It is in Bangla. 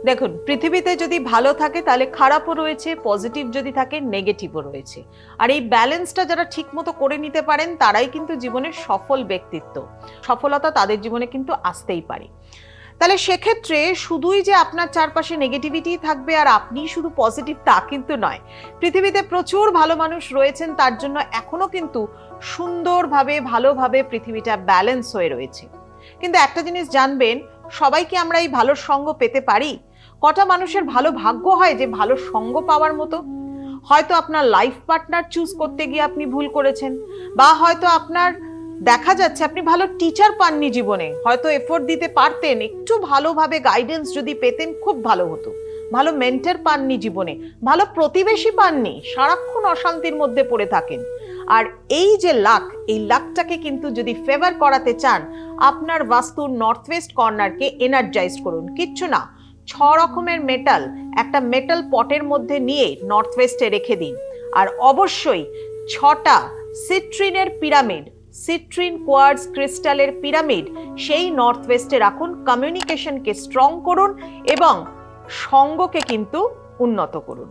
দেখুন, পৃথিবীতে যদি ভালো থাকে তাহলে খারাপও রয়েছে, পজিটিভ যদি থাকে নেগেটিভও রয়েছে। আর এই ব্যালেন্সটা যারা ঠিক মতো করে নিতে পারেন তারাই কিন্তু জীবনের সফল ব্যক্তিত্ব। সফলতা তাদের জীবনে কিন্তু আসতেই পারে। তাহলে সেক্ষেত্রে শুধুই যে আপনার চারপাশে নেগেটিভিটি থাকবে আর আপনি শুধু পজিটিভ তা কিন্তু নয়। পৃথিবীতে প্রচুর ভালো মানুষ রয়েছেন, তার জন্য এখনো কিন্তু সুন্দরভাবে ভালোভাবে পৃথিবীটা ব্যালেন্স হয়ে রয়েছে। কিন্তু একটা জিনিস জানবেন, সবাই কি আমরা এই ভালো সঙ্গ পেতে পারি? কটা মানুষের ভালো ভাগ্য হয় যে ভালো সঙ্গ পাওয়ার মতো? হয়তো আপনার লাইফ পার্টনার চুজ করতে গিয়ে আপনি ভুল করেছেন, বা হয়তো আপনার দেখা যাচ্ছে আপনি ভালো টিচার পাননি জীবনে, হয়তো এফোর্ট দিতে পারতেন, একটু ভালোভাবে গাইডেন্স যদি পেতেন খুব ভালো হতো। ভালো মেন্টর পাননি জীবনে, ভালো প্রতিবেশী পাননি, সারাক্ষণ অশান্তির মধ্যে পড়ে থাকেন। আর এই যে লাক, এই লাকটাকে কিন্তু যদি ফেভার করাতে চান, আপনার বাস্তুর নর্থ ওয়েস্ট কর্নারকে এনার্জাইজ করুন। কিচ্ছু না, 6 রকমের মেটাল একটা মেটাল পটের মধ্যে নিয়ে নর্থ ওয়েস্টে রেখে দিন। আর অবশ্যই 6টা সিট্রিনের পিরামিড, সিট্রিন কোয়ার্টজ ক্রিস্টালের পিরামিড সেই নর্থ ওয়েস্টে রাখুন। কমিউনিকেশনকে স্ট্রং করুন এবং সঙ্গকে কিন্তু উন্নত করুন।